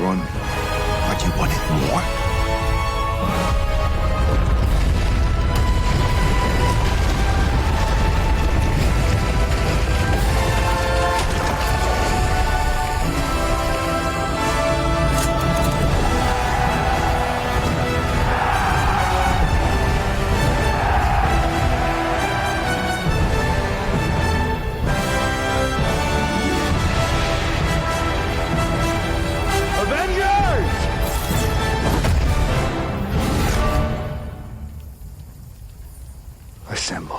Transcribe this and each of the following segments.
run, but you wanted more? Assemble.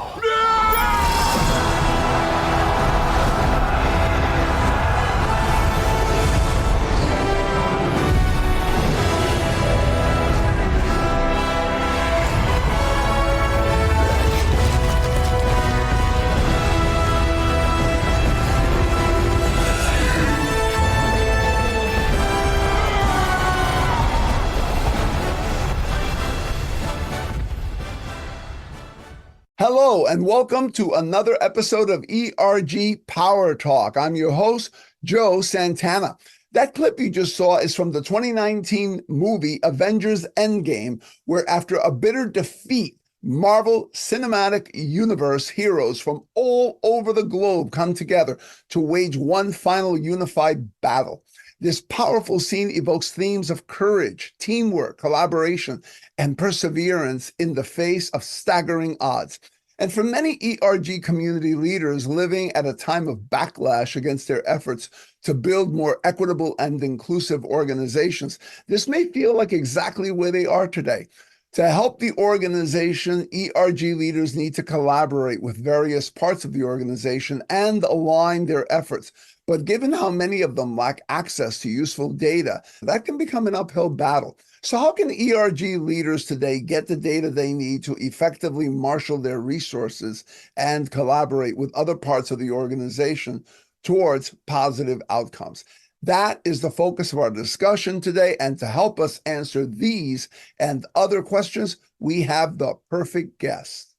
Hello, and welcome to another episode of ERG PowerTalk. I'm your host, Joe Santana. That clip you just saw is from the 2019 movie Avengers Endgame, where after a bitter defeat, Marvel Cinematic Universe heroes from all over the globe come together to wage one final unified battle. This powerful scene evokes themes of courage, teamwork, collaboration, and perseverance in the face of staggering odds. And for many ERG community leaders living at a time of backlash against their efforts to build more equitable and inclusive organizations, this may feel like exactly where they are today. To help the organization, ERG leaders need to collaborate with various parts of the organization and align their efforts. But given how many of them lack access to useful data, that can become an uphill battle. So how can ERG leaders today get the data they need to effectively marshal their resources and collaborate with other parts of the organization towards positive outcomes? That is the focus of our discussion today. And to help us answer these and other questions, we have the perfect guest.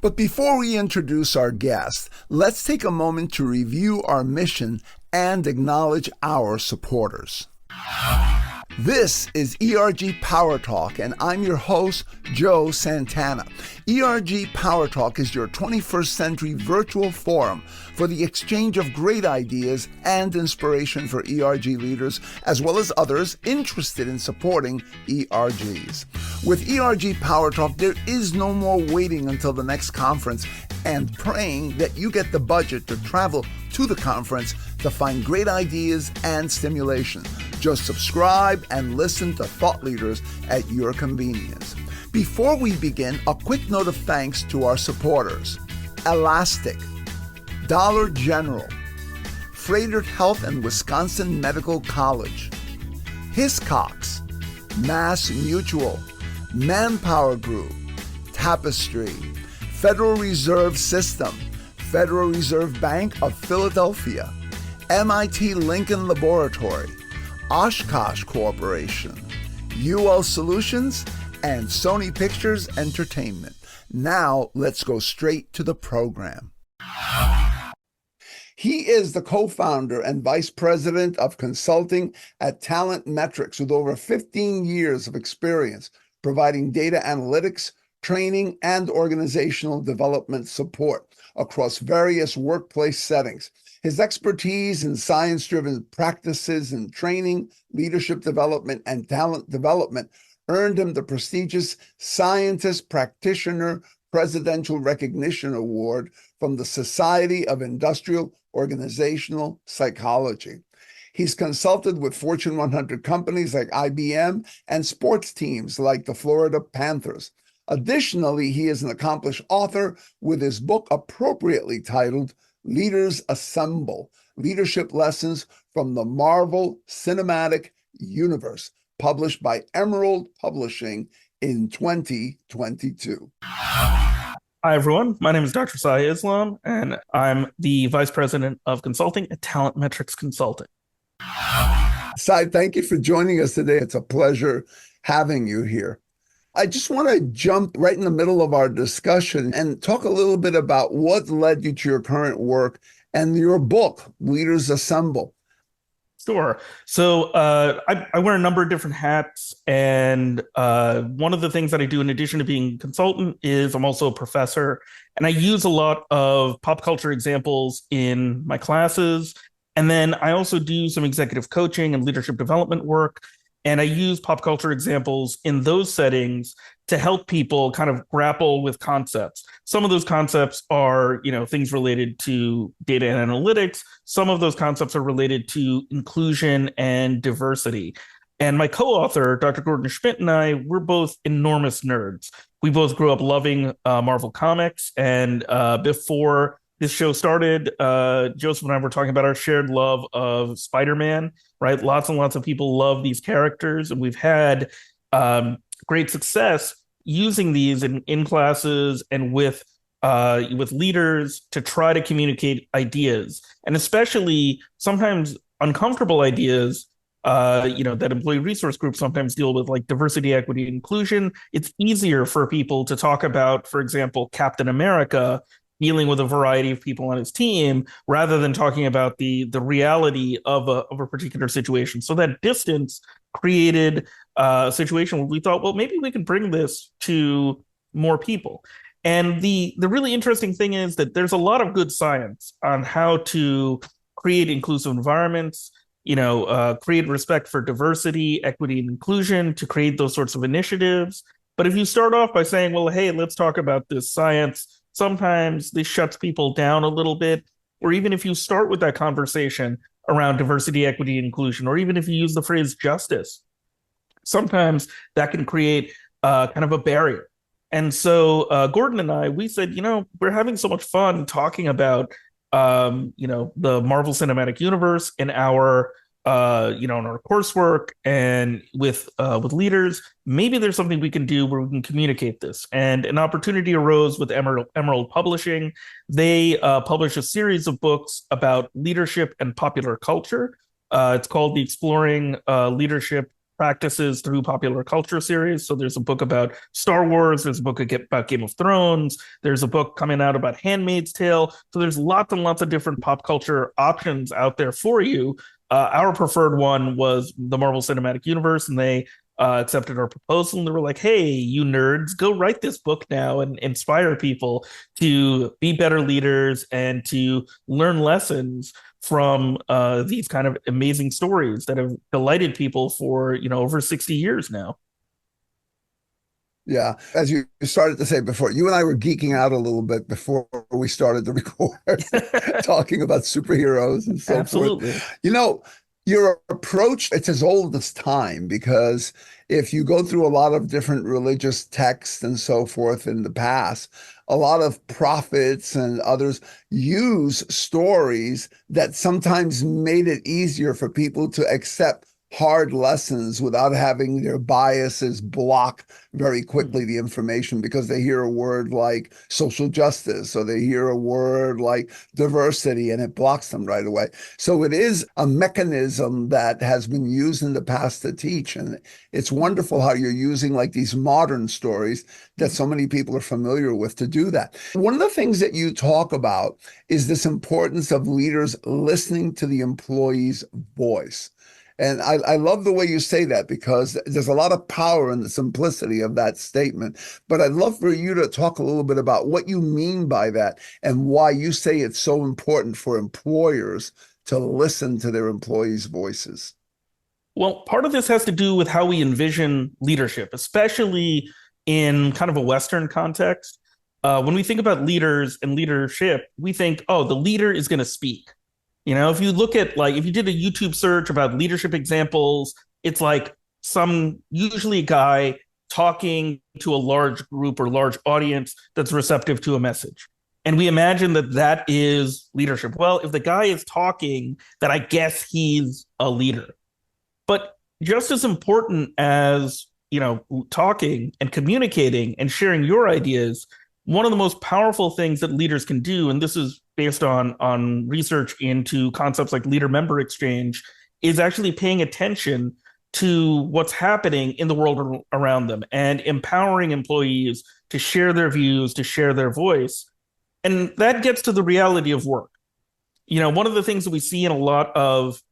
But before we introduce our guest, let's take a moment to review our mission and acknowledge our supporters. This is ERG PowerTalk, and I'm your host, Joe Santana. ERG PowerTalk is your 21st century virtual forum for the exchange of great ideas and inspiration for ERG leaders, as well as others interested in supporting ERGs. With ERG PowerTalk, there is no more waiting until the next conference and praying that you get the budget to travel to the conference to find great ideas and stimulation. Just subscribe and listen to thought leaders at your convenience. Before we begin, a quick note of thanks to our supporters: Elastic, Dollar General, Freighter Health and Wisconsin Medical College, Hiscox, Mass Mutual, Manpower Group, Tapestry, Federal Reserve System, Federal Reserve Bank of Philadelphia, MIT Lincoln Laboratory, Oshkosh Corporation, UL Solutions, and Sony Pictures Entertainment. Now, let's go straight to the program. He is the co-founder and vice president of consulting at Talent Metrics with over 15 years of experience providing data analytics, training, and organizational development support across various workplace settings. His expertise in science-driven practices in training, leadership development, and talent development earned him the prestigious Scientist Practitioner Presidential Recognition Award from the Society of Industrial Organizational Psychology. He's consulted with Fortune 100 companies like IBM and sports teams like the Florida Panthers. Additionally, he is an accomplished author with his book appropriately titled Leaders Assemble: Leadership Lessons from the Marvel Cinematic Universe, published by Emerald Publishing in 2022. Hi, everyone. My name is Dr. Sai Islam, and I'm the Vice President of Consulting at Talent Metrics Consulting. Sai, thank you for joining us today. It's a pleasure having you here. I just want to jump right in the middle of our discussion and talk a little bit about what led you to your current work and your book, Leaders Assemble. Sure. So I wear a number of different hats, and one of the things that I do in addition to being a consultant is I'm also a professor, and I use a lot of pop culture examples in my classes. And then I also do some executive coaching and leadership development work, and I use pop culture examples in those settings to help people kind of grapple with concepts. Some of those concepts are, things related to data and analytics. Some of those concepts are related to inclusion and diversity. And my co-author, Dr. Gordon Schmidt, and I, we're both enormous nerds. We both grew up loving Marvel Comics. And before this show started, Joseph and I were talking about our shared love of Spider-Man, right? Lots and lots of people love these characters. And we've had great success using these in classes and with leaders to try to communicate ideas, and especially sometimes uncomfortable ideas. That employee resource groups sometimes deal with, like diversity, equity, and inclusion. It's easier for people to talk about, for example, Captain America dealing with a variety of people on his team rather than talking about the reality of a particular situation. So that distance created a situation where we thought, well, maybe we could bring this to more people. And the really interesting thing is that there's a lot of good science on how to create inclusive environments, create respect for diversity, equity, and inclusion, to create those sorts of initiatives. But if you start off by saying, well, hey, let's talk about this science, sometimes this shuts people down a little bit. Or even if you start with that conversation around diversity, equity, and inclusion, or even if you use the phrase justice, sometimes that can create kind of a barrier. And so Gordon and I, we said, we're having so much fun talking about, the Marvel Cinematic Universe in our in our coursework and with leaders. Maybe there's something we can do where we can communicate this. And an opportunity arose with Emerald Publishing. They publish a series of books about leadership and popular culture. It's called the Exploring Leadership Practices Through Popular Culture series. So there's a book about Star Wars, there's a book about Game of Thrones, there's a book coming out about Handmaid's Tale. So there's lots and lots of different pop culture options out there for you. Our preferred one was the Marvel Cinematic Universe, and they accepted our proposal, and they were like, hey, you nerds, go write this book now and inspire people to be better leaders and to learn lessons from these kind of amazing stories that have delighted people for, over 60 years now. Yeah. As you started to say before, you and I were geeking out a little bit before we started to record, talking about superheroes and so Absolutely. forth. Your approach, it's as old as time, because if you go through a lot of different religious texts and so forth in the past, a lot of prophets and others use stories that sometimes made it easier for people to accept hard lessons without having their biases block very quickly the information, because they hear a word like social justice or they hear a word like diversity and it blocks them right away. So it is a mechanism that has been used in the past to teach. And it's wonderful how you're using like these modern stories that so many people are familiar with to do that. One of the things that you talk about is this importance of leaders listening to the employee's voice. And I love the way you say that, because there's a lot of power in the simplicity of that statement. But I'd love for you to talk a little bit about what you mean by that and why you say it's so important for employers to listen to their employees' voices. Well, part of this has to do with how we envision leadership, especially in kind of a Western context. When we think about leaders and leadership, we think, oh, the leader is going to speak. If you look at, like, if you did a YouTube search about leadership examples, it's like usually a guy talking to a large group or large audience that's receptive to a message. And we imagine that that is leadership. Well, if the guy is talking, then I guess he's a leader. But just as important as, talking and communicating and sharing your ideas, one of the most powerful things that leaders can do, and this is based on research into concepts like leader-member exchange, is actually paying attention to what's happening in the world around them and empowering employees to share their views, to share their voice. And that gets to the reality of work. One of the things that we see in a lot of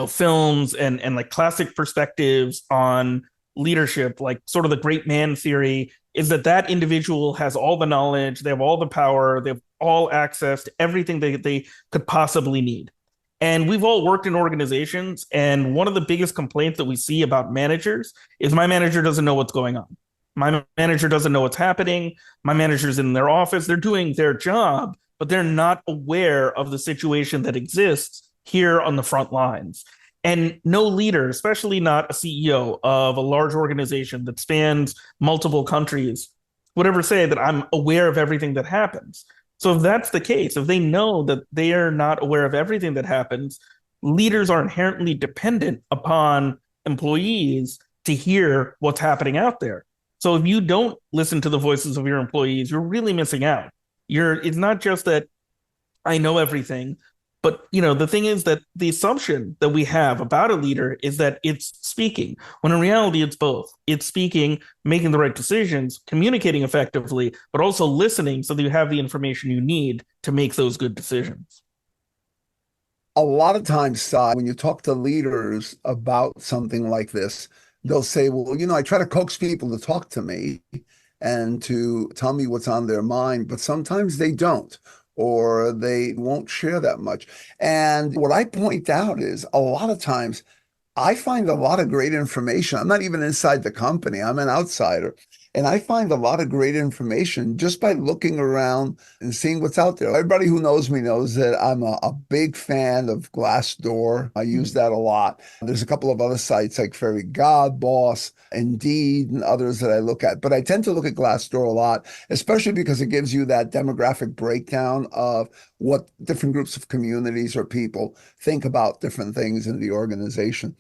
films and like classic perspectives on leadership, like sort of the great man theory, is that individual has all the knowledge, they have all the power, they have all access to everything they could possibly need. And we've all worked in organizations, and one of the biggest complaints that we see about managers is my manager doesn't know what's going on. My manager doesn't know what's happening. My manager's in their office, they're doing their job, but they're not aware of the situation that exists here on the front lines. And no leader, especially not a CEO of a large organization that spans multiple countries, would ever say that I'm aware of everything that happens. So if that's the case, if they know that they are not aware of everything that happens, leaders are inherently dependent upon employees to hear what's happening out there. So if you don't listen to the voices of your employees, you're really missing out. It's not just that I know everything, but the thing is that the assumption that we have about a leader is that it's speaking, when in reality it's both. It's speaking, making the right decisions, communicating effectively, but also listening so that you have the information you need to make those good decisions. A lot of times, when you talk to leaders about something like this, they'll say, well, I try to coax people to talk to me and to tell me what's on their mind, but sometimes they don't, or they won't share that much. And what I point out is a lot of times I find a lot of great information. I'm not even inside the company, I'm an outsider. And I find a lot of great information just by looking around and seeing what's out there. Everybody who knows me knows that I'm a big fan of Glassdoor. I use that a lot. There's a couple of other sites like Fairy Godboss, Indeed, and others that I look at. But I tend to look at Glassdoor a lot, especially because it gives you that demographic breakdown of what different groups of communities or people think about different things in the organization.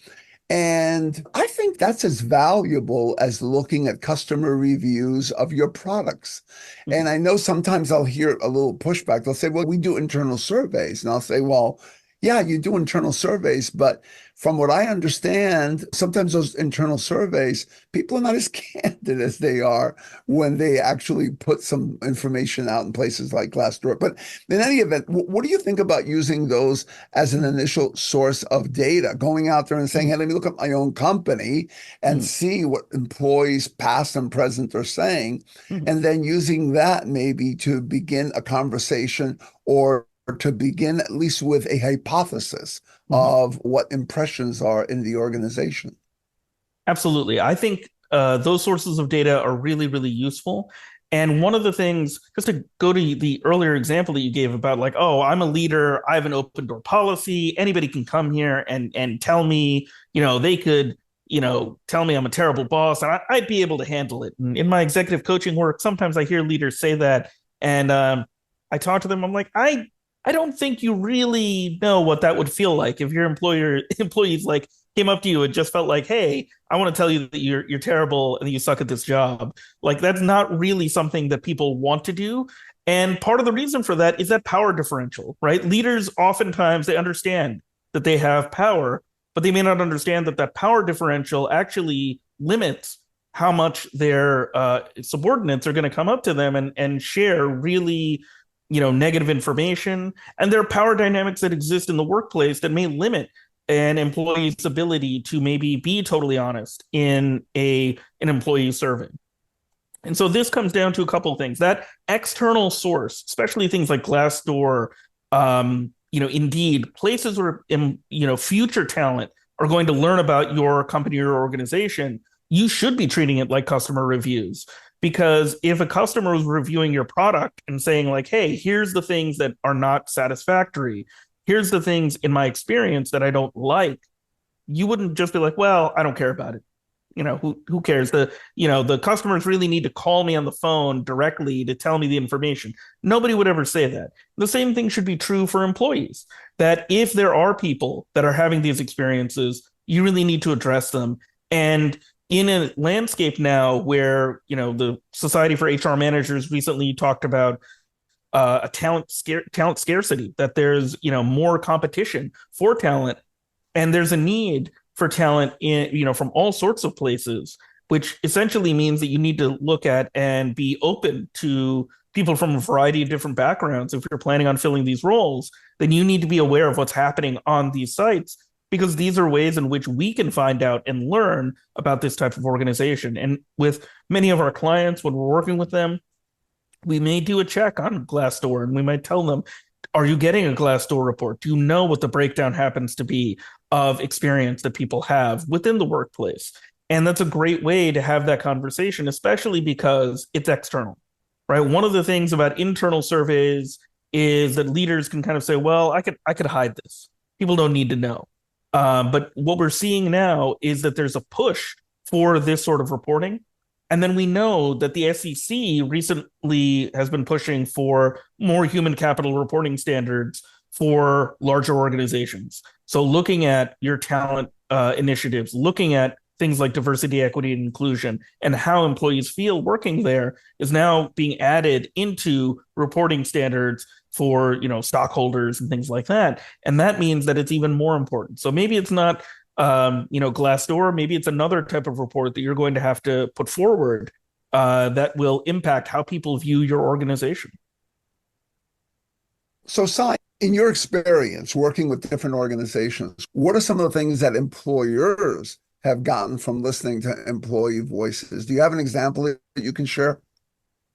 And I think that's as valuable as looking at customer reviews of your products. And I know sometimes I'll hear a little pushback. They'll say, well, we do internal surveys. And I'll say, well, yeah, you do internal surveys, but from what I understand, sometimes those internal surveys, people are not as candid as they are when they actually put some information out in places like Glassdoor. But in any event, what do you think about using those as an initial source of data, going out there and saying, hey, let me look at my own company and see what employees past and present are saying, and then using that maybe to begin a conversation or to begin at least with a hypothesis of what impressions are in the organization? Absolutely. I think those sources of data are really, really useful. And one of the things, just to go to the earlier example that you gave about like, oh, I'm a leader, I have an open door policy, anybody can come here and tell me, they could, tell me I'm a terrible boss, and I'd be able to handle it. And in my executive coaching work, sometimes I hear leaders say that, and I talk to them, I'm like, I don't think you really know what that would feel like if your employees like came up to you and just felt like, hey, I want to tell you that you're terrible and that you suck at this job. Like, that's not really something that people want to do. And part of the reason for that is that power differential, right? Leaders oftentimes, they understand that they have power, but they may not understand that power differential actually limits how much their subordinates are going to come up to them and share really negative information. And there are power dynamics that exist in the workplace that may limit an employee's ability to maybe be totally honest in an employee survey. And so this comes down to a couple of things. That external source, especially things like Glassdoor, Indeed, places where future talent are going to learn about your company or organization, you should be treating it like customer reviews. Because if a customer is reviewing your product and saying like, hey, here's the things that are not satisfactory, here's the things in my experience that I don't like, you wouldn't just be like, well, I don't care about it. Who cares? The customers really need to call me on the phone directly to tell me the information. Nobody would ever say that. The same thing should be true for employees, that if there are people that are having these experiences, you really need to address them. And in a landscape now where, the Society for HR Managers recently talked about a talent scarcity, that there's, more competition for talent, and there's a need for talent from all sorts of places, which essentially means that you need to look at and be open to people from a variety of different backgrounds. If you're planning on filling these roles, then you need to be aware of what's happening on these sites. because these are ways in which we can find out and learn about this type of organization. And with many of our clients, when we're working with them, we may do a check on Glassdoor and we might tell them, are you getting a Glassdoor report? Do you know what the breakdown happens to be of experience that people have within the workplace? And that's a great way to have that conversation, especially because it's external, right? One of the things about internal surveys is that leaders can kind of say, well, I could hide this. People don't need to know. But what we're seeing now is that there's a push for this sort of reporting. And then we know that the SEC recently has been pushing for more human capital reporting standards for larger organizations. So looking at your talent initiatives, looking at things like diversity, equity, and inclusion, and how employees feel working there is now being added into reporting standards for, stockholders and things like that. And that means that it's even more important. So maybe it's not Glassdoor, maybe it's another type of report that you're going to have to put forward that will impact how people view your organization. So, Sai, in your experience working with different organizations, what are some of the things that employers have gotten from listening to employee voices? Do you have an example that you can share?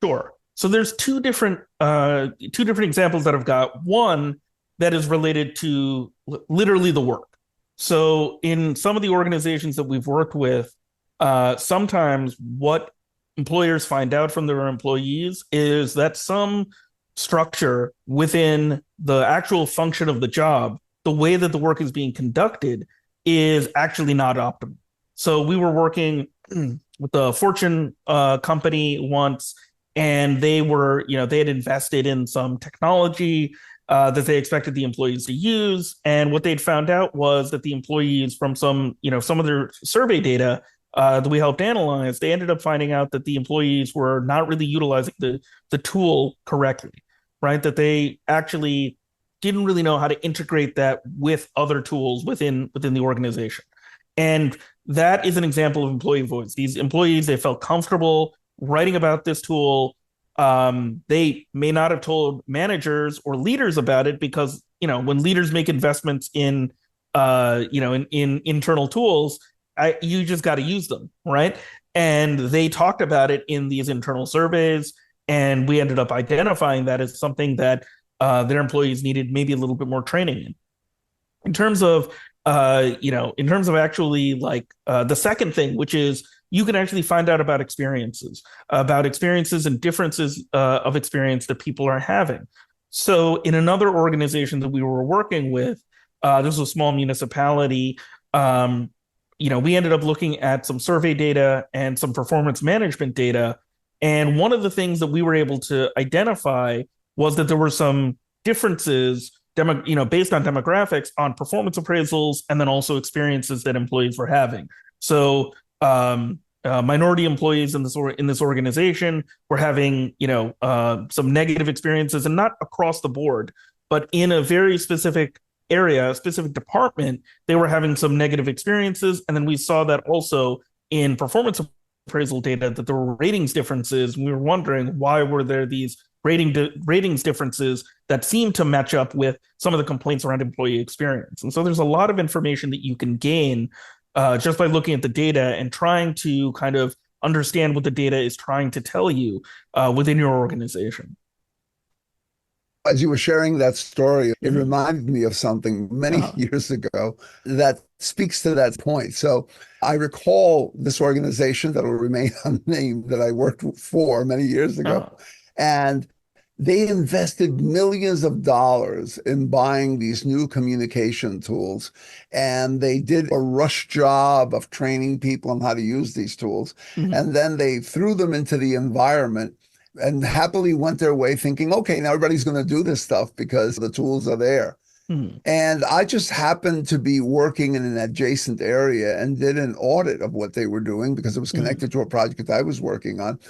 Sure. So there's two different examples that I've got. One that is related to literally the work. So in some of the organizations that we've worked with, sometimes what employers find out from their employees is that some structure within the actual function of the job, the way that the work is being conducted, is actually not optimal. So we were working with a Fortune company once, and they had invested in some technology that they expected the employees to use. And what they'd found out was that the employees, from some of their survey data that we helped analyze, they ended up finding out that the employees were not really utilizing the tool correctly, right? That they actually didn't really know how to integrate that with other tools within the organization. And that is an example of employee voice. These employees, they felt comfortable writing about this tool. They may not have told managers or leaders about it because, when leaders make investments in internal tools, you just got to use them, right? And they talked about it in these internal surveys, and we ended up identifying that as something that their employees needed maybe a little bit more training in. In terms of actually the second thing, which is you can actually find out about experiences and differences of experience that people are having. So in another organization that we were working with, this was a small municipality, we ended up looking at some survey data and some performance management data. And one of the things that we were able to identify was that there were some differences based on demographics on performance appraisals and then also experiences that employees were having. So minority employees in this organization were having some negative experiences, and not across the board, but in a very specific area, a specific department, they were having some negative experiences. And then we saw that also in performance appraisal data, that there were ratings differences. We were wondering, why were there these ratings differences that seem to match up with some of the complaints around employee experience? And so there's a lot of information that you can gain just by looking at the data and trying to kind of understand what the data is trying to tell you within your organization. As you were sharing that story, it reminded me of something many years ago that speaks to that point. So I recall this organization that will remain unnamed that I worked for many years ago. And they invested millions of dollars in buying these new communication tools. And they did a rush job of training people on how to use these tools. And then they threw them into the environment and happily went their way thinking, okay, now everybody's going to do this stuff because the tools are there. And I just happened to be working in an adjacent area and did an audit of what they were doing because it was connected to a project I was working on.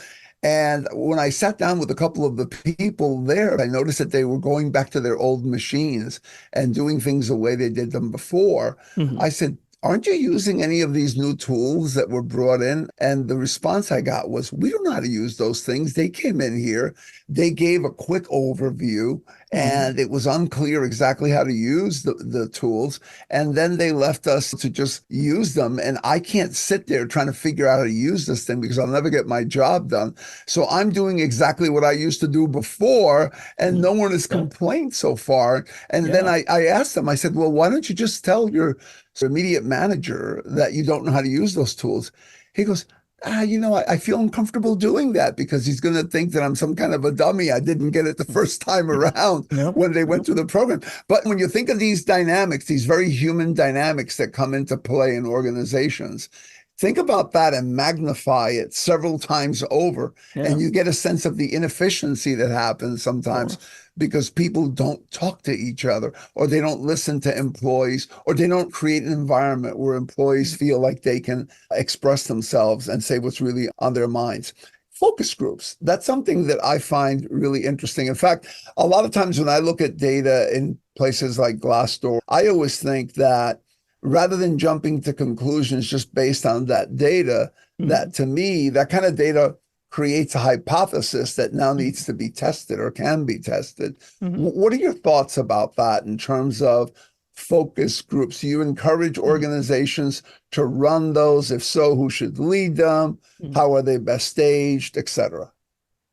And when I sat down with a couple of the people there, I noticed that they were going back to their old machines and doing things the way they did them before. I said, aren't you using any of these new tools that were brought in? And the response I got was, we don't know how to use those things. They came in here, they gave a quick overview, and it was unclear exactly how to use the tools. And then they left us to just use them. And I can't sit there trying to figure out how to use this thing because I'll never get my job done. So I'm doing exactly what I used to do before, and no one has complained so far. And then I asked them, I said, well, why don't you just tell your immediate manager that you don't know how to use those tools? He goes, I feel uncomfortable doing that because he's going to think that I'm some kind of a dummy. I didn't get it the first time around when they went through the program. But when you think of these dynamics, these very human dynamics that come into play in organizations, think about that and magnify it several times over, and you get a sense of the inefficiency that happens sometimes because people don't talk to each other, or they don't listen to employees, or they don't create an environment where employees feel like they can express themselves and say what's really on their minds. Focus groups, that's something that I find really interesting. In fact, a lot of times when I look at data in places like Glassdoor, I always think that rather than jumping to conclusions just based on that data, that to me, that kind of data creates a hypothesis that now needs to be tested or can be tested. What are your thoughts about that in terms of focus groups? Do you encourage organizations to run those? If so, who should lead them? How are they best staged, et cetera?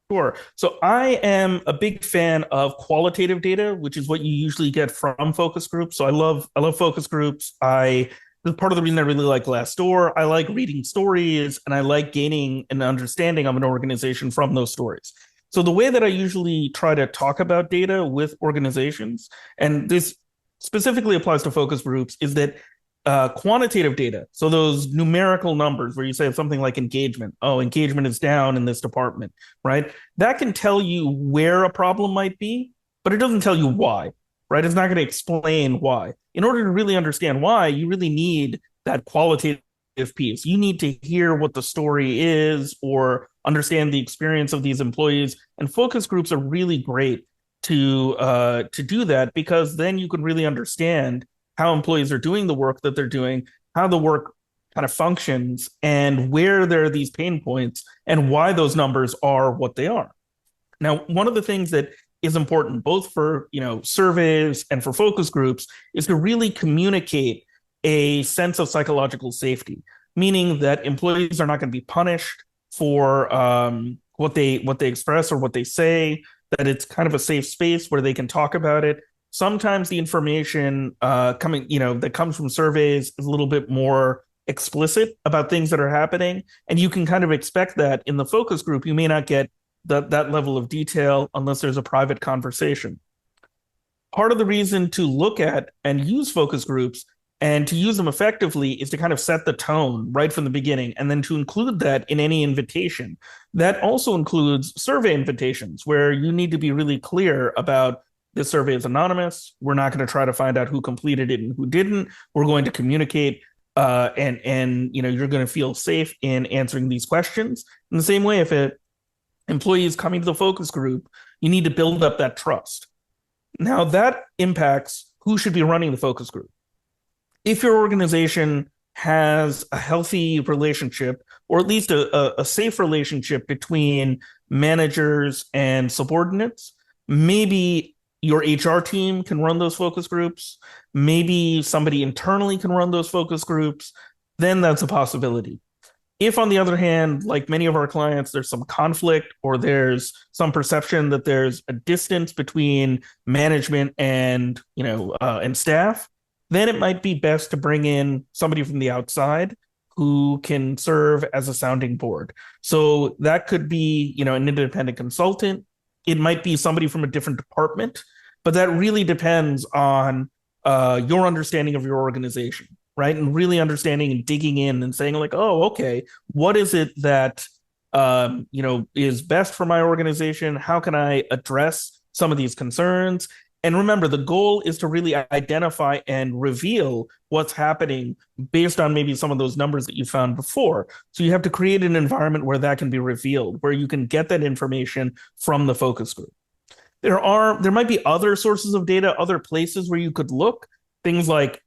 Sure. So I am a big fan of qualitative data, which is what you usually get from focus groups. So I love focus groups. Part of the reason I really like Glassdoor. I like reading stories, and I like gaining an understanding of an organization from those stories. So the way that I usually try to talk about data with organizations, and this specifically applies to focus groups, is that quantitative data, so those numerical numbers where you say something like engagement, engagement is down in this department, right? That can tell you where a problem might be, but it doesn't tell you why, right? It's not going to explain why. In order to really understand why, you really need that qualitative piece. You need to hear what the story is or understand the experience of these employees. And focus groups are really great to do that, because then you can really understand how employees are doing the work that they're doing, how the work kind of functions, and where there are these pain points and why those numbers are what they are. Now, one of the things that is important both for surveys and for focus groups is to really communicate a sense of psychological safety, meaning that employees are not going to be punished for what they express or what they say, that it's kind of a safe space where they can talk about it. Sometimes the information that comes from surveys is a little bit more explicit about things that are happening, and you can kind of expect that in the focus group. You may not get that level of detail unless there's a private conversation. Part of the reason to look at and use focus groups and to use them effectively is to kind of set the tone right from the beginning, and then to include that in any invitation. That also includes survey invitations, where you need to be really clear about this survey is anonymous. We're not going to try to find out who completed it and who didn't. We're going to communicate, and you're going to feel safe in answering these questions. In the same way, if an employee is coming to the focus group, you need to build up that trust. Now, that impacts who should be running the focus group. If your organization has a healthy relationship, or at least a safe relationship between managers and subordinates, maybe your HR team can run those focus groups. Maybe somebody internally can run those focus groups. Then that's a possibility. If, on the other hand, like many of our clients, there's some conflict, or there's some perception that there's a distance between management and staff, then it might be best to bring in somebody from the outside who can serve as a sounding board. So that could be, an independent consultant. It might be somebody from a different department, but that really depends on your understanding of your organization, right? And really understanding and digging in and saying like, oh, okay, what is it that, is best for my organization? How can I address some of these concerns? And remember, the goal is to really identify and reveal what's happening based on maybe some of those numbers that you found before. So you have to create an environment where that can be revealed, where you can get that information from the focus group. There might be other sources of data, other places where you could look, things like,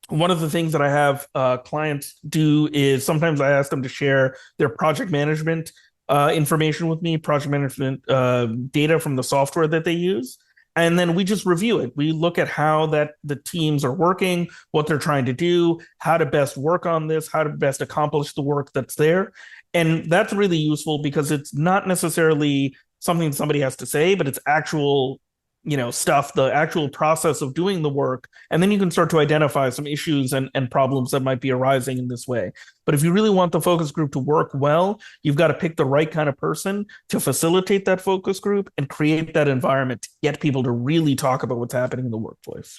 one of the things that I have clients do is sometimes I ask them to share their project management information with me, project management data from the software that they use. And then we just review it. We look at how the teams are working, what they're trying to do, how to best work on this, how to best accomplish the work that's there. And that's really useful because it's not necessarily something somebody has to say, but it's actual stuff, the actual process of doing the work. And then you can start to identify some issues and problems that might be arising in this way. But if you really want the focus group to work well, you've got to pick the right kind of person to facilitate that focus group and create that environment to get people to really talk about what's happening in the workplace.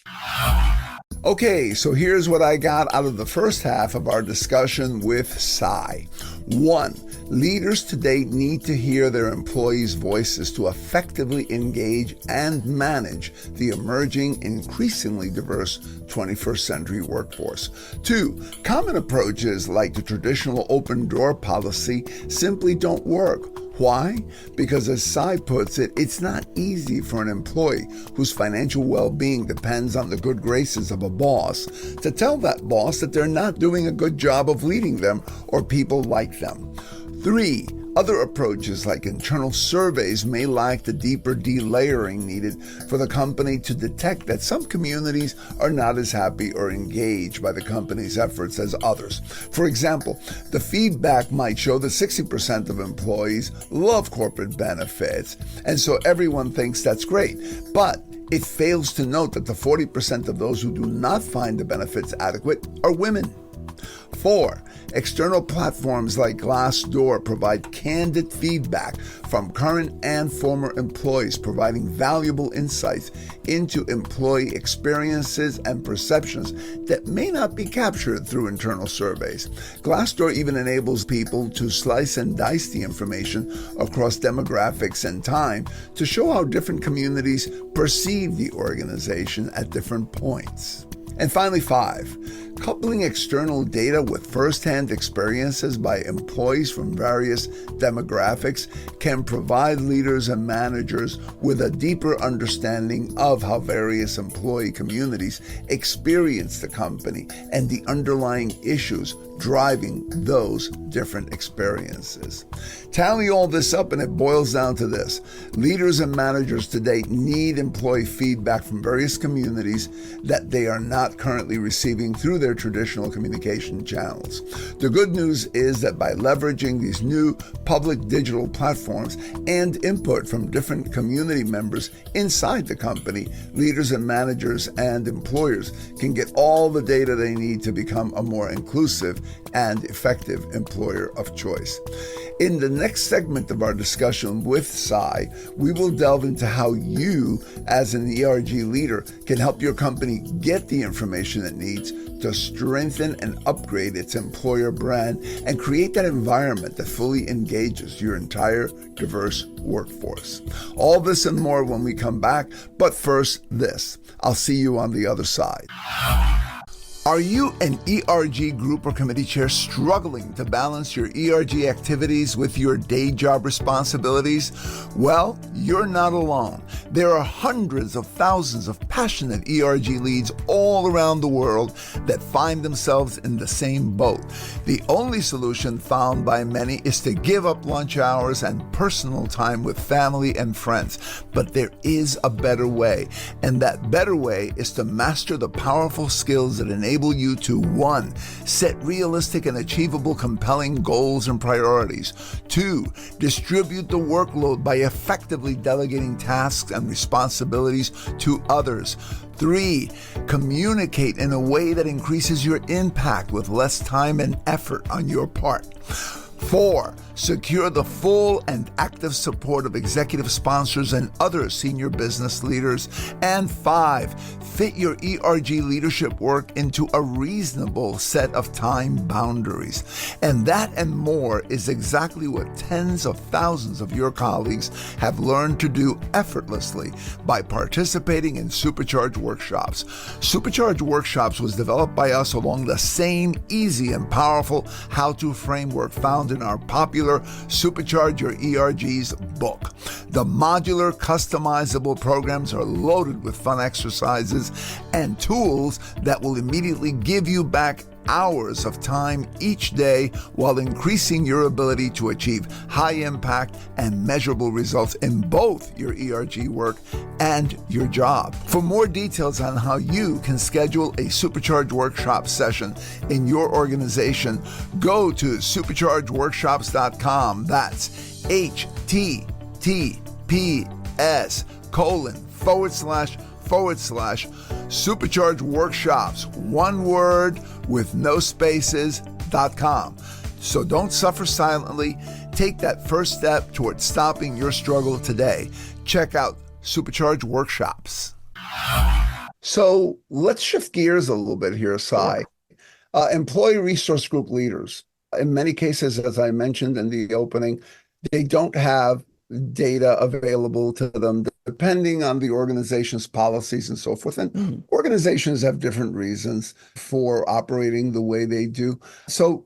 Okay, so here's what I got out of the first half of our discussion with Sai. 1, leaders today need to hear their employees' voices to effectively engage and manage the emerging, increasingly diverse 21st century workforce. 2, common approaches like the traditional open door policy simply don't work. Why? Because as Sai puts it, it's not easy for an employee whose financial well-being depends on the good graces of a boss to tell that boss that they're not doing a good job of leading them or people like them. 3, other approaches like internal surveys may lack the deeper delayering needed for the company to detect that some communities are not as happy or engaged by the company's efforts as others. For example, the feedback might show that 60% of employees love corporate benefits, and so everyone thinks that's great. But it fails to note that the 40% of those who do not find the benefits adequate are women. 4, external platforms like Glassdoor provide candid feedback from current and former employees, providing valuable insights into employee experiences and perceptions that may not be captured through internal surveys. Glassdoor even enables people to slice and dice the information across demographics and time to show how different communities perceive the organization at different points. And finally, 5, coupling external data with first-hand experiences by employees from various demographics can provide leaders and managers with a deeper understanding of how various employee communities experience the company and the underlying issues driving those different experiences. Tally all this up and it boils down to this. Leaders and managers today need employee feedback from various communities that they are not currently receiving through their traditional communication channels. The good news is that by leveraging these new public digital platforms and input from different community members inside the company, leaders and managers and employers can get all the data they need to become a more inclusive and effective employer of choice. In the next segment of our discussion with Sai, we will delve into how you, as an ERG leader, can help your company get the information it needs to strengthen and upgrade its employer brand and create that environment that fully engages your entire diverse workforce. All this and more when we come back, but first this. I'll see you on the other side. Are you an ERG group or committee chair struggling to balance your ERG activities with your day job responsibilities? Well, you're not alone. There are hundreds of thousands of passionate ERG leads all around the world that find themselves in the same boat. The only solution found by many is to give up lunch hours and personal time with family and friends. But there is a better way, and that better way is to master the powerful skills that enable you to 1, set realistic and achievable compelling goals and priorities. 2, distribute the workload by effectively delegating tasks and responsibilities to others. 3, communicate in a way that increases your impact with less time and effort on your part. 4, secure the full and active support of executive sponsors and other senior business leaders. And 5, fit your ERG leadership work into a reasonable set of time boundaries. And that and more is exactly what tens of thousands of your colleagues have learned to do effortlessly by participating in Supercharge Workshops. Supercharge Workshops was developed by us along the same easy and powerful how-to framework found in our popular popular Supercharge Your ERGs book. The modular, customizable programs are loaded with fun exercises and tools that will immediately give you back hours of time each day while increasing your ability to achieve high impact and measurable results in both your ERG work and your job. For more details on how you can schedule a Supercharge Workshop session in your organization, go to superchargeworkshops.com. That's https:// Supercharge Workshops, one word with no spaces.com. So don't suffer silently. Take that first step towards stopping your struggle today. Check out Supercharge Workshops. So let's shift gears a little bit here, Sai. Employee resource group leaders. In many cases, as I mentioned in the opening, they don't have data available to them depending on the organization's policies and so forth. And organizations have different reasons for operating the way they do. So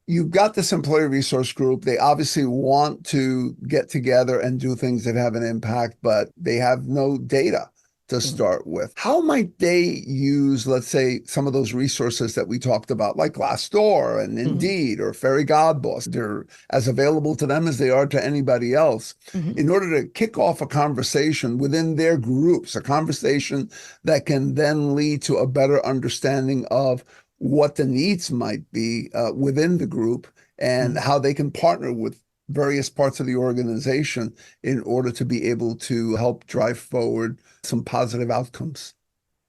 you've got this employee resource group. They obviously want to get together and do things that have an impact, but they have no data to start with. How might they use, let's say, some of those resources that we talked about, like Glassdoor and Indeed or Fairy Godboss? They're as available to them as they are to anybody else in order to kick off a conversation within their groups, a conversation that can then lead to a better understanding of what the needs might be within the group and how they can partner with various parts of the organization in order to be able to help drive forward some positive outcomes.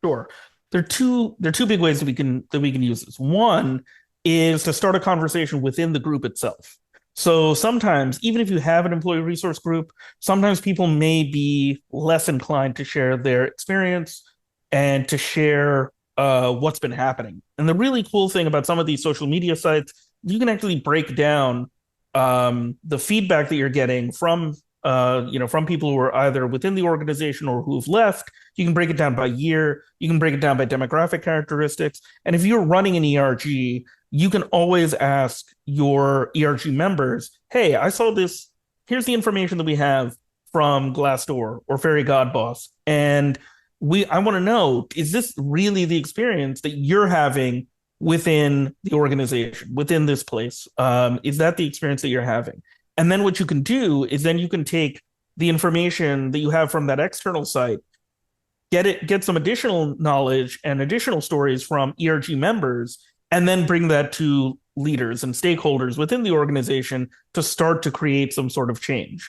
Sure. There are two big ways that we can use this. One is to start a conversation within the group itself. So sometimes, even if you have an employee resource group, sometimes people may be less inclined to share their experience and to share what's been happening. And the really cool thing about some of these social media sites, you can actually break down the feedback that you're getting from people who are either within the organization or who've left. You can break it down by year. You can break it down by demographic characteristics. And if you're running an ERG, you can always ask your ERG members, hey, I saw this. Here's the information that we have from Glassdoor or Fairy Godboss. And I want to know, is this really the experience that you're having within the organization, within this place? Is that the experience that you're having? And then what you can do is then you can take the information that you have from that external site, get some additional knowledge and additional stories from ERG members, and then bring that to leaders and stakeholders within the organization to start to create some sort of change.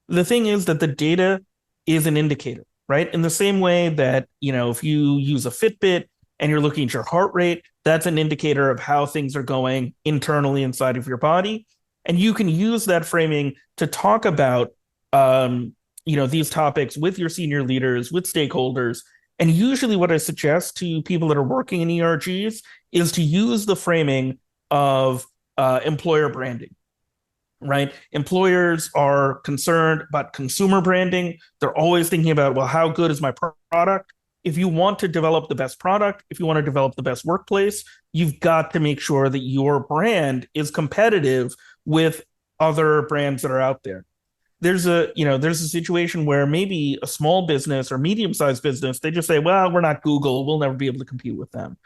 The thing is that the data is an indicator, right? In the same way that, if you use a Fitbit and you're looking at your heart rate, that's an indicator of how things are going internally inside of your body. And you can use that framing to talk about, these topics with your senior leaders, with stakeholders. And usually what I suggest to people that are working in ERGs is to use the framing of employer branding, right? Employers are concerned about consumer branding. They're always thinking about, well, how good is my product? If you want to develop the best product, if you want to develop the best workplace, you've got to make sure that your brand is competitive with other brands that are out there. There's a situation where maybe a small business or medium-sized business, they just say, well, we're not Google, we'll never be able to compete with them.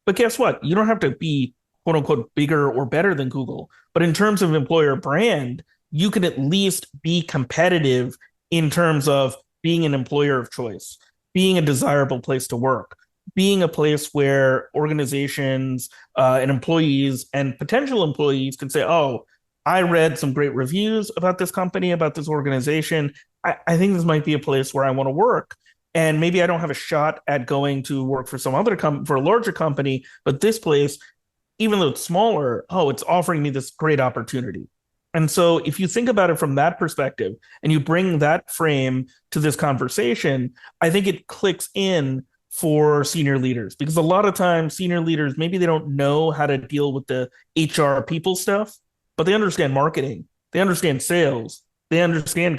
But guess what? You don't have to be, quote unquote, bigger or better than Google. But in terms of employer brand, you can at least be competitive in terms of being an employer of choice, being a desirable place to work, being a place where organizations and employees and potential employees can say, oh, I read some great reviews about this company, about this organization. I think this might be a place where I want to work. And maybe I don't have a shot at going to work for some other for a larger company, but this place, even though it's smaller, it's offering me this great opportunity. And so if you think about it from that perspective and you bring that frame to this conversation, I think it clicks in for senior leaders, because a lot of times senior leaders, maybe they don't know how to deal with the HR people stuff, but they understand marketing, they understand sales, they understand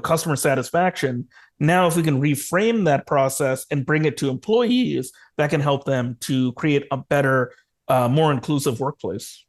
customer satisfaction. Now, if we can reframe that process and bring it to employees, that can help them to create a better, more inclusive workplace.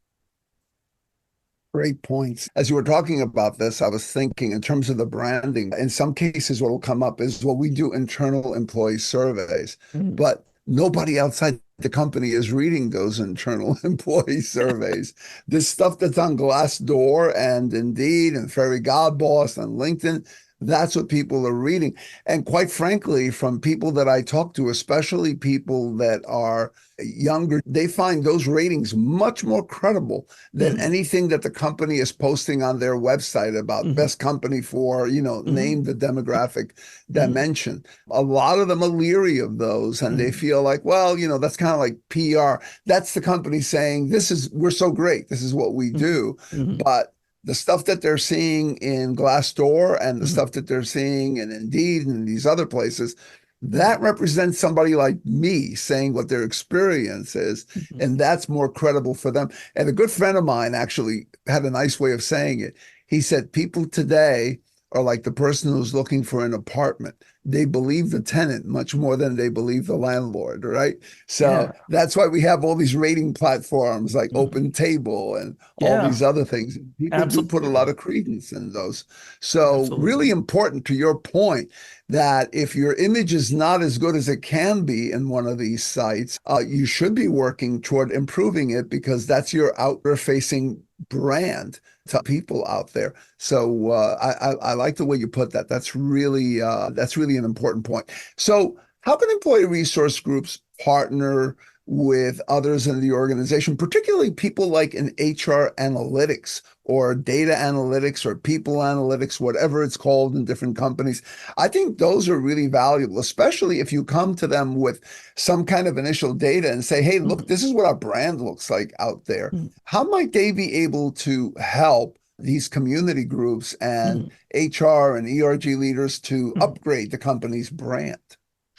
Great points. As you were talking about this, I was thinking in terms of the branding, in some cases, what will come up is, well, we do internal employee surveys, Mhm. but nobody outside the company is reading those internal employee surveys. This stuff that's on Glassdoor and Indeed and Fairy Godboss and LinkedIn, that's what people are reading. And quite frankly, from people that I talk to, especially people that are younger, they find those ratings much more credible than Mhm. anything that the company is posting on their website about Mhm. best company for, Mhm. name the demographic Mhm. dimension. A lot of them are leery of those and they Mhm. feel like, well, that's kind of like PR. That's the company saying, we're so great. This is what we Mhm. do. Mhm. But the stuff that they're seeing in Glassdoor and the Mhm. stuff that they're seeing in Indeed and these other places, Mhm. that represents somebody like me saying what their experience is, Mhm. and that's more credible for them. And a good friend of mine actually had a nice way of saying it. He said, people today are like the person who's looking for an apartment. They believe the tenant much more than they believe the landlord, right? So Yeah. that's why we have all these rating platforms like Mhm. Open Table and all Yeah. these other things. People do put a lot Absolutely. of credence in those. So, really Absolutely. important to your point that if your image is not as good as it can be in one of these sites, you should be working toward improving it because that's your outward facing brand to people out there. So I like the way you put that. That's really an important point. So how can employee resource groups partner with others in the organization, particularly people like in HR analytics or data analytics or people analytics, whatever it's called in different companies? I think those are really valuable, especially if you come to them with some kind of initial data and say, hey, look, Mhm. this is what our brand looks like out there. Mhm. How might they be able to help these community groups and Mhm. HR and ERG leaders to Mhm. upgrade the company's brand?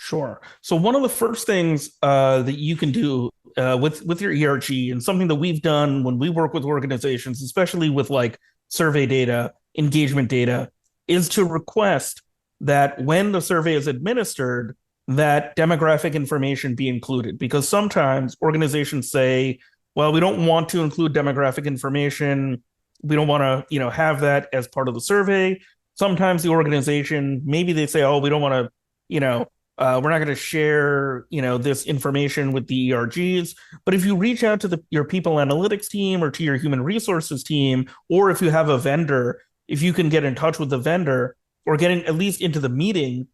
Sure. So one of the first things that you can do with your ERG, and something that we've done when we work with organizations, especially with like survey data, engagement data, is to request that when the survey is administered, that demographic information be included. Because sometimes organizations say, "Well, we don't want to include demographic information. We don't want to, have that as part of the survey." Sometimes the organization, maybe they say, "Oh, we don't want to." You know, we're not going to share, this information with the ERGs. But if you reach out to your people analytics team or to your human resources team, or if you have a vendor, if you can get in touch with the vendor or getting at least into the meeting,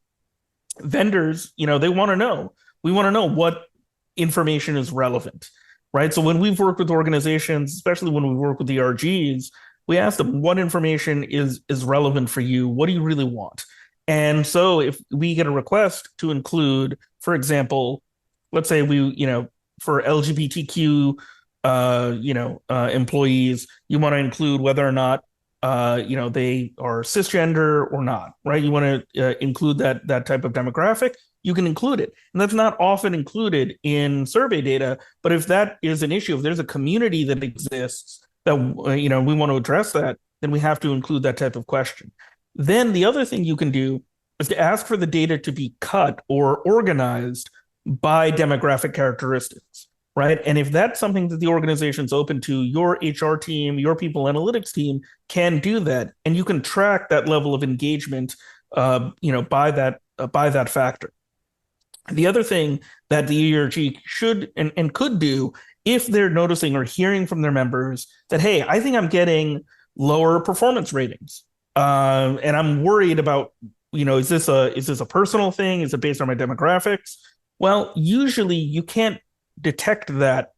vendors, they want to know. We want to know what information is relevant, right? So when we've worked with organizations, especially when we work with the ERGs, we ask them what information is relevant for you. What do you really want? And so if we get a request to include, for example, let's say for LGBTQ, employees, you want to include whether or not, they are cisgender or not, right? You want to include that type of demographic. You can include it, and that's not often included in survey data. But if that is an issue, if there's a community that exists that we want to address that, then we have to include that type of question. Then the other thing you can do is to ask for the data to be cut or organized by demographic characteristics, right? And if that's something that the organization's open to, your HR team, your people analytics team can do that, and you can track that level of engagement, by that factor. The other thing that the ERG should and could do, if they're noticing or hearing from their members that, hey, I think I'm getting lower performance ratings, and I'm worried about, is this a personal thing? Is it based on my demographics? Well, usually you can't detect that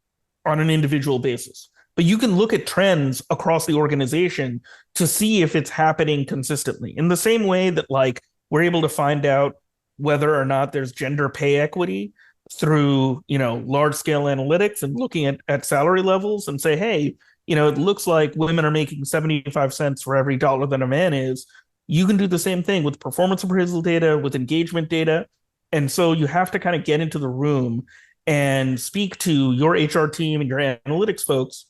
on an individual basis, but you can look at trends across the organization to see if it's happening consistently. In the same way that, like, we're able to find out whether or not there's gender pay equity through, large scale analytics and looking at salary levels and say, hey, it looks like women are making 75 cents for every dollar that a man is. You can do the same thing with performance appraisal data, with engagement data. And so you have to kind of get into the room and speak to your HR team and your analytics folks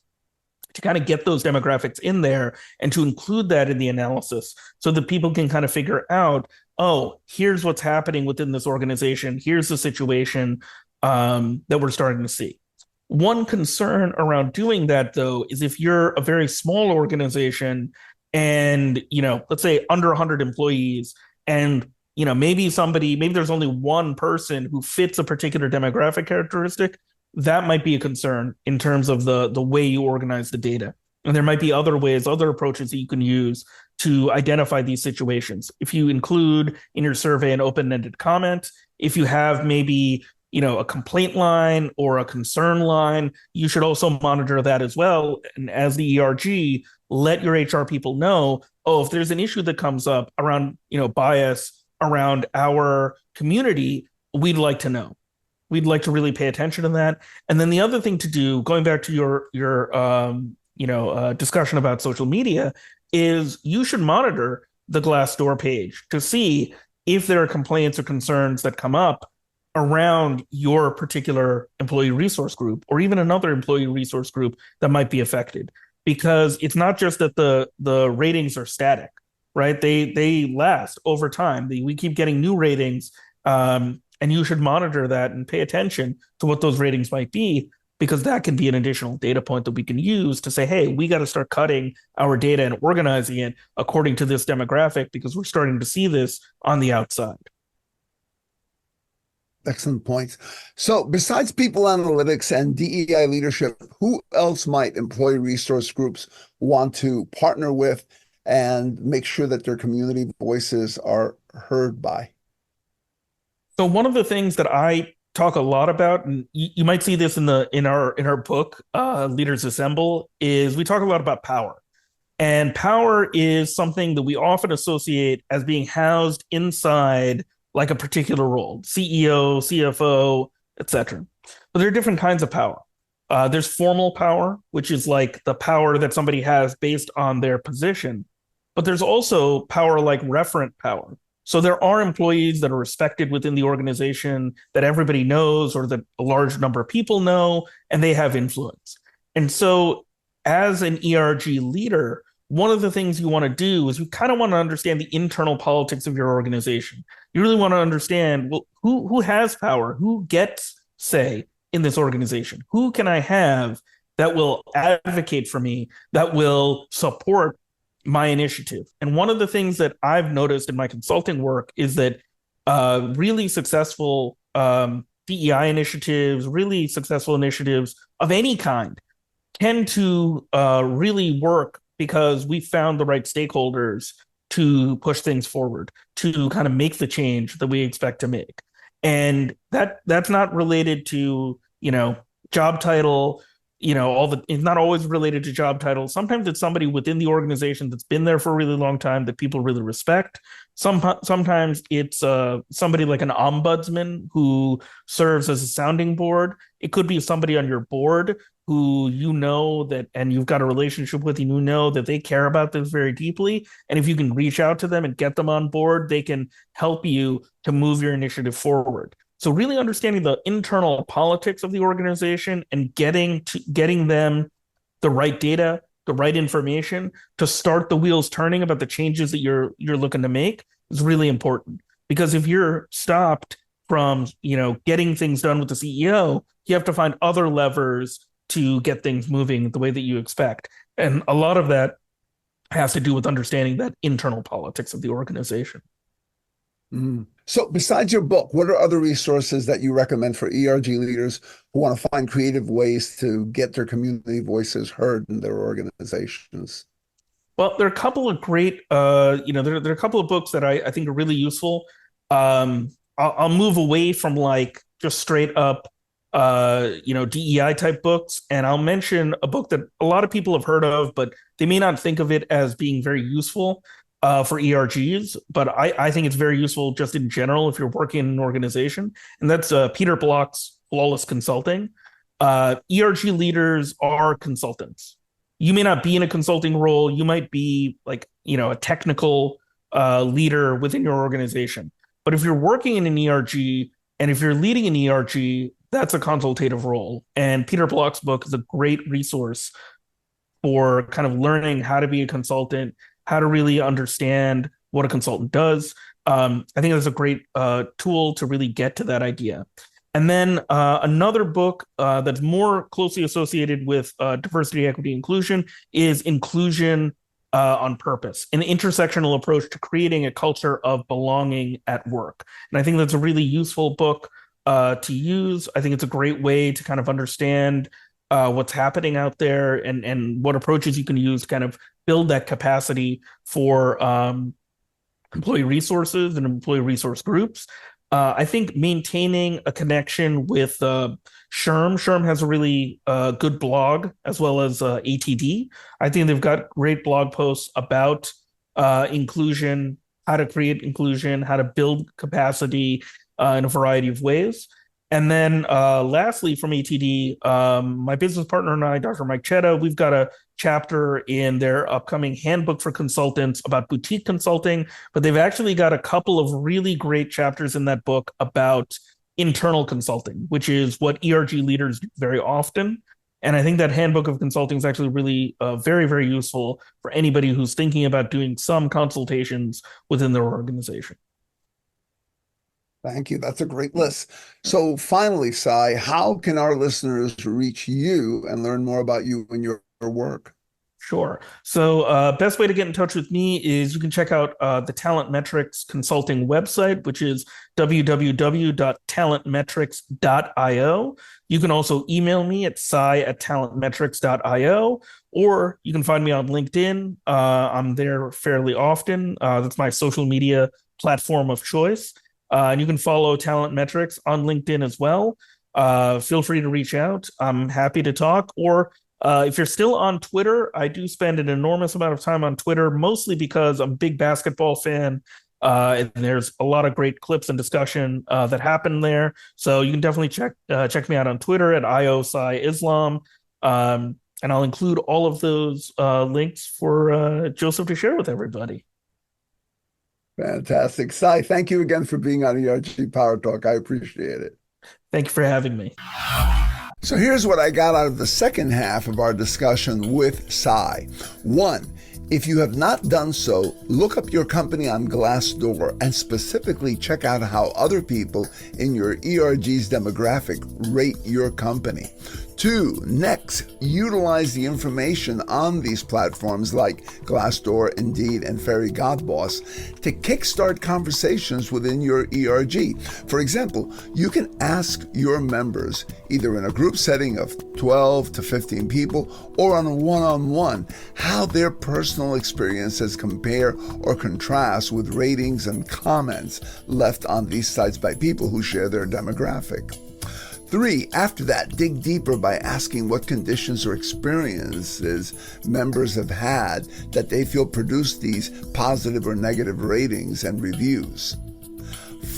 to kind of get those demographics in there and to include that in the analysis so that people can kind of figure out, oh, here's what's happening within this organization. Here's the situation that we're starting to see. One concern around doing that, though, is if you're a very small organization and, let's say under 100 employees, and, maybe there's only one person who fits a particular demographic characteristic, that might be a concern in terms of the way you organize the data. And there might be other ways, other approaches that you can use to identify these situations. If you include in your survey an open-ended comment, if you have maybe a complaint line or a concern line, you should also monitor that as well. And as the ERG, let your HR people know, oh, if there's an issue that comes up around, bias around our community, we'd like to know. We'd like to really pay attention to that. And then the other thing to do, going back to your discussion about social media, is you should monitor the Glassdoor page to see if there are complaints or concerns that come up around your particular employee resource group or even another employee resource group that might be affected. Because it's not just that the ratings are static, right? They last over time. We keep getting new ratings, and you should monitor that and pay attention to what those ratings might be, because that can be an additional data point that we can use to say, hey, we got to start cutting our data and organizing it according to this demographic, because we're starting to see this on the outside. Excellent points. So besides people analytics and DEI leadership, who else might employee resource groups want to partner with and make sure that their community voices are heard by? So one of the things that I talk a lot about, and you might see this in our book, Leaders Assemble, is we talk a lot about power. And power is something that we often associate as being housed inside like a particular role, CEO, CFO, etc. But there are different kinds of power. There's formal power, which is like the power that somebody has based on their position. But there's also power like referent power. So there are employees that are respected within the organization that everybody knows or that a large number of people know, and they have influence. And so as an ERG leader, one of the things you want to do is you kind of want to understand the internal politics of your organization. You really want to understand, well, who has power? Who gets say in this organization? Who can I have that will advocate for me, that will support my initiative? And one of the things that I've noticed in my consulting work is that really successful DEI initiatives, really successful initiatives of any kind tend to really work because we found the right stakeholders to push things forward, to kind of make the change that we expect to make. And that's not related to, job title, it's not always related to job title. Sometimes it's somebody within the organization that's been there for a really long time that people really respect. Sometimes it's somebody like an ombudsman who serves as a sounding board. It could be somebody on your board who that, and you've got a relationship with, and that they care about this very deeply. And if you can reach out to them and get them on board, they can help you to move your initiative forward. So really understanding the internal politics of the organization and getting them the right data, the right information to start the wheels turning about the changes that you're looking to make is really important. Because if you're stopped from, getting things done with the CEO, you have to find other levers to get things moving the way that you expect. And a lot of that has to do with understanding that internal politics of the organization. Mm. So besides your book, what are other resources that you recommend for ERG leaders who want to find creative ways to get their community voices heard in their organizations? Well, there are a couple of great, there are a couple of books that I think are really useful. I'll move away from like just straight up, DEI type books. And I'll mention a book that a lot of people have heard of, but they may not think of it as being very useful for ERGs, but I think it's very useful just in general if you're working in an organization. And that's Peter Block's Flawless Consulting. ERG leaders are consultants. You may not be in a consulting role. You might be like, a technical leader within your organization. But if you're working in an ERG and if you're leading an ERG, that's a consultative role. And Peter Block's book is a great resource for kind of learning how to be a consultant, how to really understand what a consultant does. I think that's a great tool to really get to that idea. And then another book that's more closely associated with diversity, equity, inclusion is Inclusion on Purpose, an intersectional approach to creating a culture of belonging at work. And I think that's a really useful book to use. I think it's a great way to kind of understand what's happening out there and what approaches you can use to kind of build that capacity for employee resources and employee resource groups. I think maintaining a connection with SHRM. SHRM has a really good blog, as well as ATD. I think they've got great blog posts about inclusion, how to create inclusion, how to build capacity in a variety of ways. And then lastly, from ATD, my business partner and I, Dr. Mike Chetta, we've got a chapter in their upcoming handbook for consultants about boutique consulting, but they've actually got a couple of really great chapters in that book about internal consulting, which is what ERG leaders do very often. And I think that handbook of consulting is actually really very, very useful for anybody who's thinking about doing some consultations within their organization. Thank you. That's a great list. So finally, Sai, how can our listeners reach you and learn more about you and your work? Sure. So best way to get in touch with me is you can check out the Talent Metrics Consulting website, which is www.talentmetrics.io. You can also email me at sai@talentmetrics.io, or you can find me on LinkedIn. I'm there fairly often. That's my social media platform of choice. And you can follow Talent Metrics on LinkedIn as well. Feel free to reach out. I'm happy to talk. Or if you're still on Twitter, I do spend an enormous amount of time on Twitter, mostly because I'm a big basketball fan. And there's a lot of great clips and discussion that happen there. So you can definitely check me out on Twitter at IOSaiIslam. And I'll include all of those links for Joseph to share with everybody. Fantastic. Sai, thank you again for being on ERG Power Talk. I appreciate it. Thank you for having me. So here's what I got out of the second half of our discussion with Sai. 1, if you have not done so, look up your company on Glassdoor and specifically check out how other people in your ERG's demographic rate your company. 2, next, utilize the information on these platforms like Glassdoor, Indeed, and Fairy Godboss to kickstart conversations within your ERG. For example, you can ask your members, either in a group setting of 12 to 15 people or on a one-on-one, how their personal experiences compare or contrast with ratings and comments left on these sites by people who share their demographic. 3, after that, dig deeper by asking what conditions or experiences members have had that they feel produce these positive or negative ratings and reviews.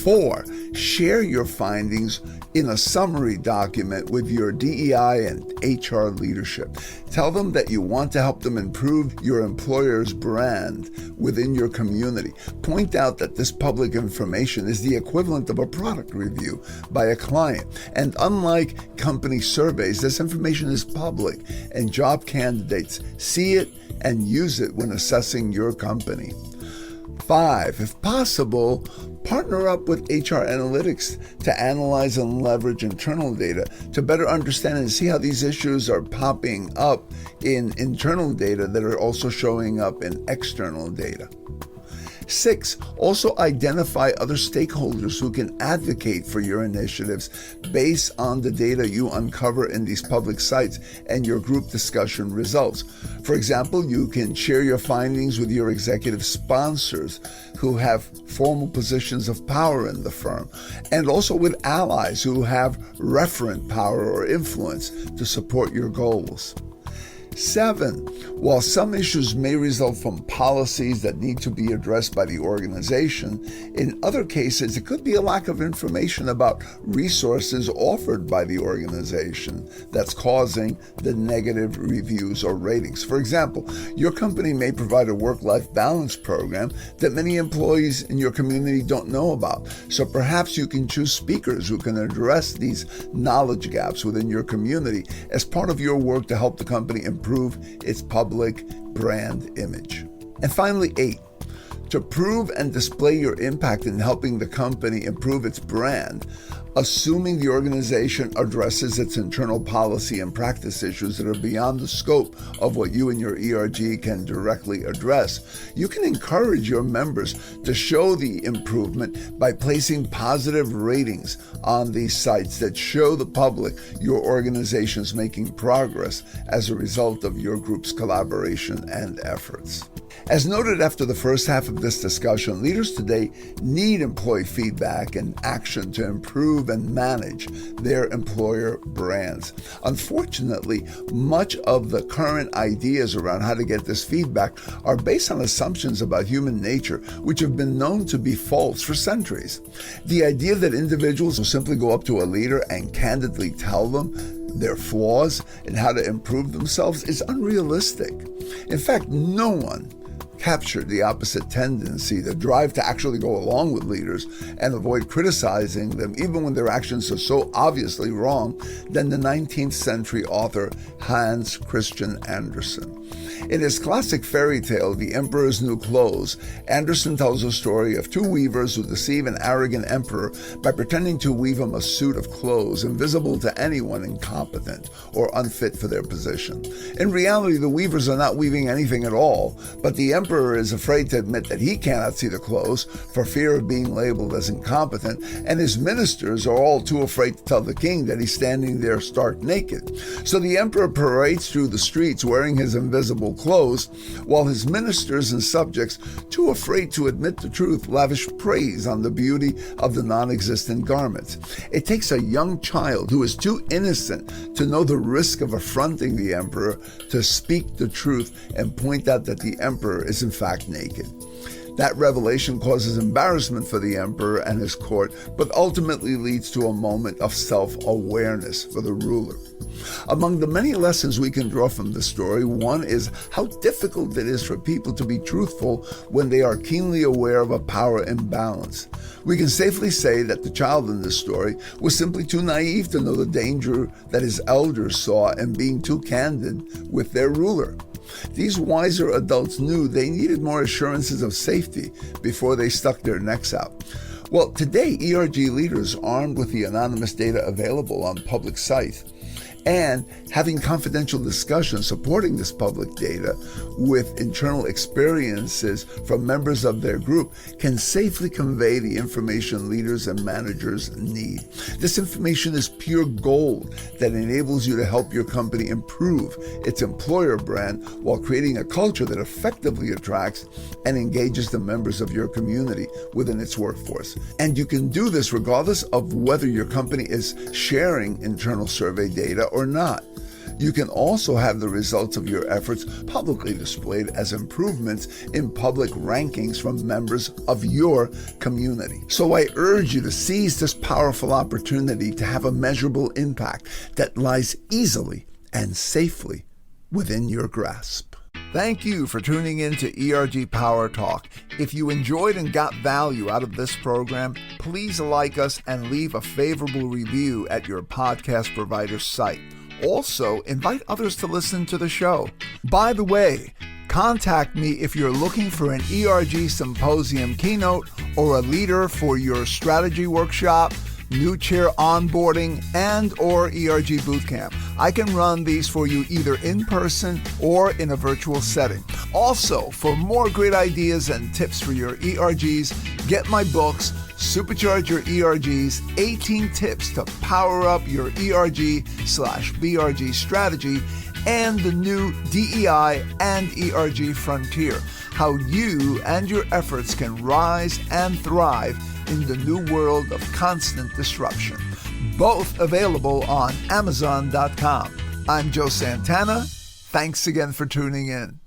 4, share your findings in a summary document with your DEI and HR leadership. Tell them that you want to help them improve your employer's brand within your community. Point out that this public information is the equivalent of a product review by a client. And unlike company surveys, this information is public, and job candidates see it and use it when assessing your company. 5, if possible, partner up with HR analytics to analyze and leverage internal data to better understand and see how these issues are popping up in internal data that are also showing up in external data. 6, also identify other stakeholders who can advocate for your initiatives based on the data you uncover in these public sites and your group discussion results. For example, you can share your findings with your executive sponsors who have formal positions of power in the firm, and also with allies who have referent power or influence to support your goals. 7, while some issues may result from policies that need to be addressed by the organization, in other cases it could be a lack of information about resources offered by the organization that's causing the negative reviews or ratings. For example, your company may provide a work-life balance program that many employees in your community don't know about. So perhaps you can choose speakers who can address these knowledge gaps within your community as part of your work to help the company improve its public brand image. And finally, 8, To prove and display your impact in helping the company improve its brand, assuming the organization addresses its internal policy and practice issues that are beyond the scope of what you and your ERG can directly address, you can encourage your members to show the improvement by placing positive ratings on these sites that show the public your organization's making progress as a result of your group's collaboration and efforts. As noted after the first half of this discussion, leaders today need employee feedback and action to improve and manage their employer brands. Unfortunately, much of the current ideas around how to get this feedback are based on assumptions about human nature, which have been known to be false for centuries. The idea that individuals will simply go up to a leader and candidly tell them their flaws and how to improve themselves is unrealistic. In fact, no one captured the opposite tendency, the drive to actually go along with leaders and avoid criticizing them, even when their actions are so obviously wrong, than the 19th century author Hans Christian Andersen. In his classic fairy tale, The Emperor's New Clothes, Andersen tells a story of two weavers who deceive an arrogant emperor by pretending to weave him a suit of clothes invisible to anyone incompetent or unfit for their position. In reality, the weavers are not weaving anything at all, but the emperor is afraid to admit that he cannot see the clothes for fear of being labeled as incompetent, and his ministers are all too afraid to tell the king that he's standing there stark naked. So the emperor parades through the streets wearing his invisible clothes, while his ministers and subjects, too afraid to admit the truth, lavish praise on the beauty of the non-existent garments. It takes a young child who is too innocent to know the risk of affronting the emperor to speak the truth and point out that the emperor is in fact naked. That revelation causes embarrassment for the emperor and his court, but ultimately leads to a moment of self-awareness for the ruler. Among the many lessons we can draw from the story, one is how difficult it is for people to be truthful when they are keenly aware of a power imbalance. We can safely say that the child in this story was simply too naive to know the danger that his elders saw in being too candid with their ruler. These wiser adults knew they needed more assurances of safety before they stuck their necks out. Well, today, ERG leaders armed with the anonymous data available on public sites and having confidential discussions supporting this public data with internal experiences from members of their group can safely convey the information leaders and managers need. This information is pure gold that enables you to help your company improve its employer brand while creating a culture that effectively attracts and engages the members of your community within its workforce. And you can do this regardless of whether your company is sharing internal survey data or not. You can also have the results of your efforts publicly displayed as improvements in public rankings from members of your community. So I urge you to seize this powerful opportunity to have a measurable impact that lies easily and safely within your grasp. Thank you for tuning in to ERG PowerTalk. If you enjoyed and got value out of this program, please like us and leave a favorable review at your podcast provider's site. Also, invite others to listen to the show. By the way, contact me if you're looking for an ERG Symposium keynote or a leader for your strategy workshop, new chair onboarding, and or ERG bootcamp. I can run these for you either in person or in a virtual setting. Also, for more great ideas and tips for your ERGs, get my books, Supercharge Your ERGs, 18 Tips to Power Up Your ERG/BRG Strategy, and the new DEI and ERG Frontier, how you and your efforts can rise and thrive in the new world of constant disruption. Both available on Amazon.com. I'm Joe Santana. Thanks again for tuning in.